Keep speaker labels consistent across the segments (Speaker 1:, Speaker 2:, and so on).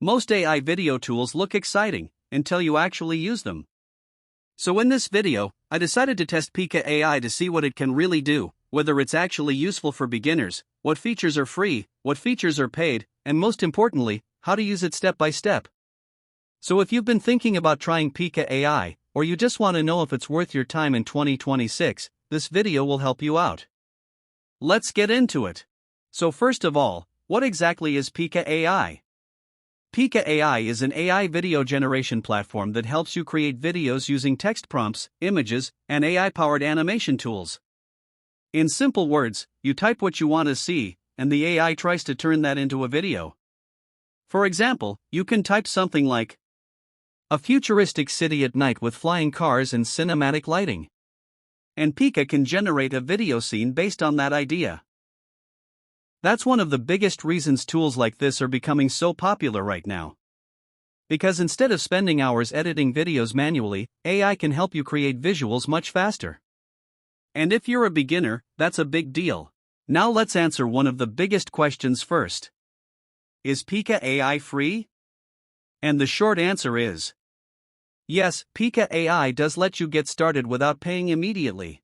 Speaker 1: Most AI video tools look exciting until you actually use them. So in this video, I decided to test Pika AI to see what it can really do, whether it's actually useful for beginners, what features are free, what features are paid, and most importantly, how to use it step by step. So if you've been thinking about trying Pika AI, or you just want to know if it's worth your time in 2026, this video will help you out. Let's get into it. So first of all, what exactly is Pika AI? Pika AI is an AI video generation platform that helps you create videos using text prompts, images, and AI-powered animation tools. In simple words, you type what you want to see, and the AI tries to turn that into a video. For example, you can type something like, "A futuristic city at night with flying cars and cinematic lighting." And Pika can generate a video scene based on that idea. That's one of the biggest reasons tools like this are becoming so popular right now. Because instead of spending hours editing videos manually, AI can help you create visuals much faster. And if you're a beginner, that's a big deal. Now let's answer one of the biggest questions first. Is Pika AI free? And the short answer is yes, Pika AI does let you get started without paying immediately.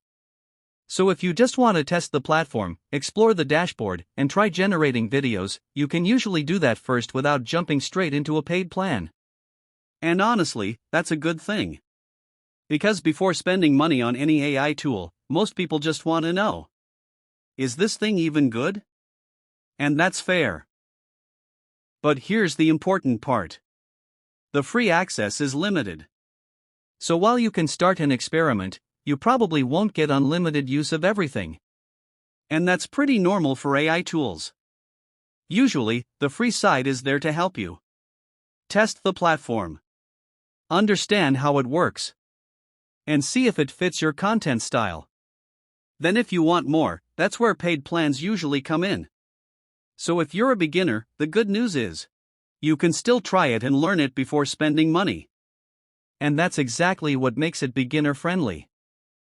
Speaker 1: So if you just want to test the platform, explore the dashboard, and try generating videos, you can usually do that first without jumping straight into a paid plan. And honestly, that's a good thing. Because before spending money on any AI tool, most people just want to know, is this thing even good? And that's fair. But here's the important part. The free access is limited. So while you can start an experiment, you probably won't get unlimited use of everything. And that's pretty normal for AI tools. Usually, the free side is there to help you test the platform, understand how it works, and see if it fits your content style. Then if you want more, that's where paid plans usually come in. So if you're a beginner, the good news is, you can still try it and learn it before spending money. And that's exactly what makes it beginner-friendly.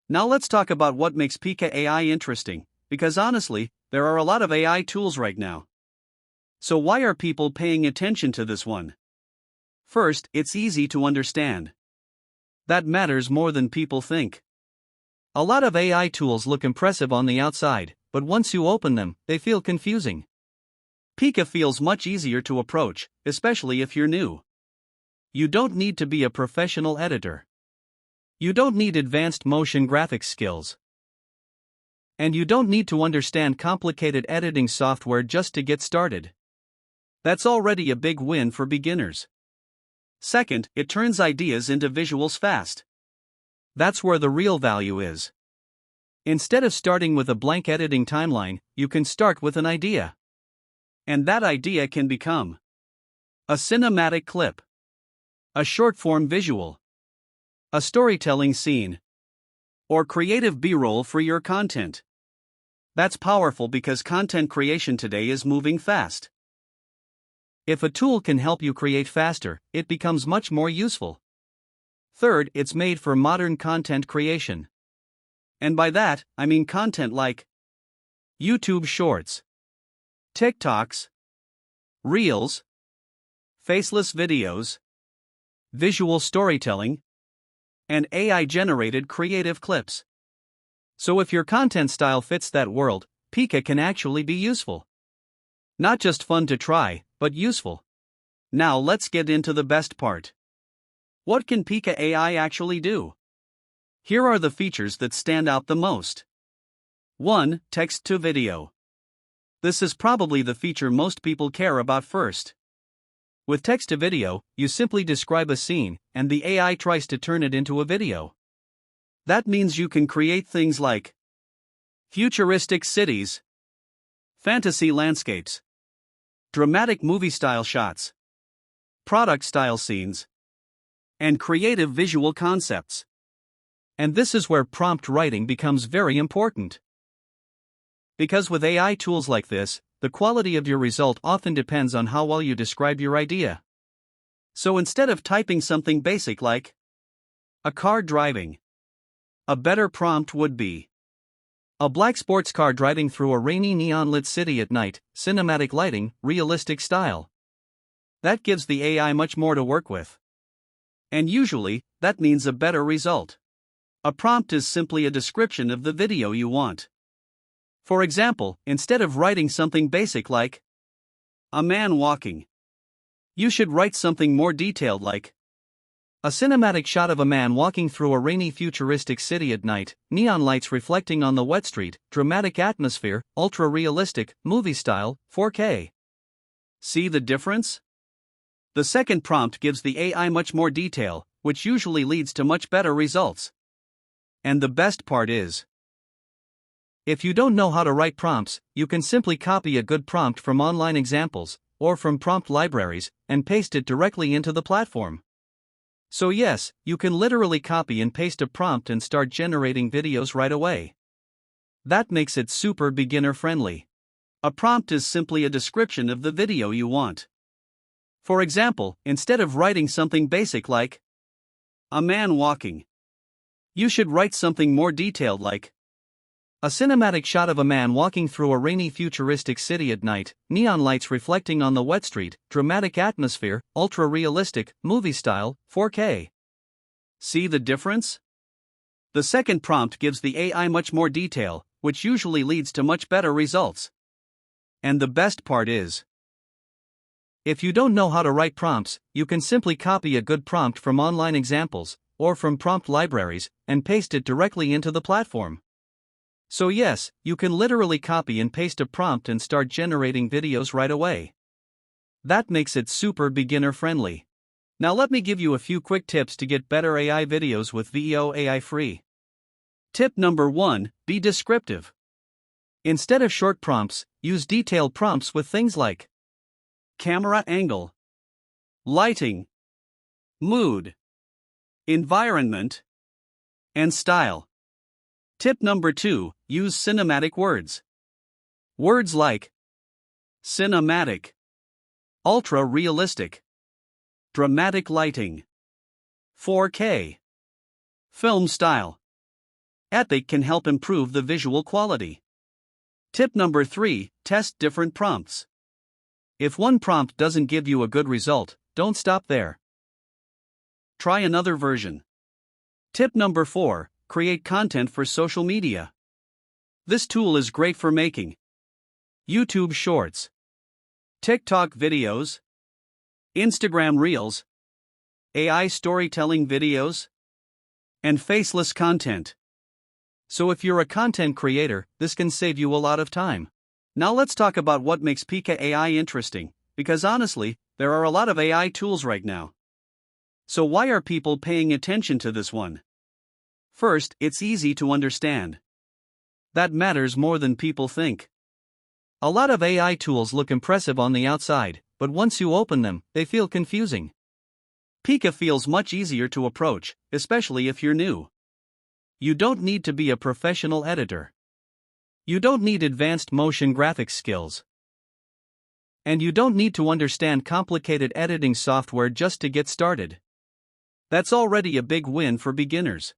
Speaker 1: Now let's talk about what makes Pika AI interesting, because honestly, there are a lot of AI tools right now. So why are people paying attention to this one? First, it's easy to understand. That matters more than people think. A lot of AI tools look impressive on the outside, but once you open them, they feel confusing. Pika feels much easier to approach, especially if you're new. You don't need to be a professional editor. You don't need advanced motion graphics skills. And you don't need to understand complicated editing software just to get started. That's already a big win for beginners. Second, it turns ideas into visuals fast. That's where the real value is. Instead of starting with a blank editing timeline, you can start with an idea. And that idea can become a cinematic clip, a short-form visual, a storytelling scene, or creative B-roll for your content. That's powerful because content creation today is moving fast. If a tool can help you create faster, it becomes much more useful. Third, it's made for modern content creation. And by that, I mean content like YouTube Shorts, TikToks, Reels, faceless videos, visual storytelling, and AI-generated creative clips. So if your content style fits that world, Pika can actually be useful. Not just fun to try, but useful. Now let's get into the best part. What can Pika AI actually do? Here are the features that stand out the most. 1. Text to video. This is probably the feature most people care about first. With text to video, you simply describe a scene, and the AI tries to turn it into a video. That means you can create things like futuristic cities, fantasy landscapes, dramatic movie-style shots, product-style scenes, and creative visual concepts. And this is where prompt writing becomes very important. Because with AI tools like this, the quality of your result often depends on how well you describe your idea. So instead of typing something basic like a car driving, a better prompt would be a black sports car driving through a rainy neon-lit city at night, cinematic lighting, realistic style. That gives the AI much more to work with. And usually, that means a better result. A prompt is simply a description of the video you want. For example, instead of writing something basic like a man walking, you should write something more detailed like a cinematic shot of a man walking through a rainy futuristic city at night, neon lights reflecting on the wet street, dramatic atmosphere, ultra-realistic, movie style, 4K. See the difference? The second prompt gives the AI much more detail, which usually leads to much better results. And the best part is, if you don't know how to write prompts, you can simply copy a good prompt from online examples, or from prompt libraries, and paste it directly into the platform. So yes, you can literally copy and paste a prompt and start generating videos right away. That makes it super beginner friendly. A prompt is simply a description of the video you want. For example, instead of writing something basic like a man walking, you should write something more detailed like a cinematic shot of a man walking through a rainy futuristic city at night, neon lights reflecting on the wet street, dramatic atmosphere, ultra-realistic, movie style, 4K. See the difference? The second prompt gives the AI much more detail, which usually leads to much better results. And the best part is, if you don't know how to write prompts, you can simply copy a good prompt from online examples, or from prompt libraries, and paste it directly into the platform. So yes, you can literally copy and paste a prompt and start generating videos right away. That makes it super beginner friendly. Now let me give you a few quick tips to get better AI videos with Pika AI free. Tip number 1, be descriptive. Instead of short prompts, use detailed prompts with things like camera angle, lighting, mood, environment, and style. Tip number 2, use cinematic words. Words like cinematic, ultra-realistic, dramatic lighting, 4K, film style, epic can help improve the visual quality. Tip number 3, test different prompts. If one prompt doesn't give you a good result, don't stop there. Try another version. Tip number 4, create content for social media. This tool is great for making YouTube Shorts, TikTok videos, Instagram Reels, AI storytelling videos, and faceless content. So if you're a content creator, this can save you a lot of time. Now let's talk about what makes Pika AI interesting, because honestly, there are a lot of AI tools right now. So why are people paying attention to this one? First, it's easy to understand. That matters more than people think. A lot of AI tools look impressive on the outside, but once you open them, they feel confusing. Pika feels much easier to approach, especially if you're new. You don't need to be a professional editor. You don't need advanced motion graphics skills. And you don't need to understand complicated editing software just to get started. That's already a big win for beginners.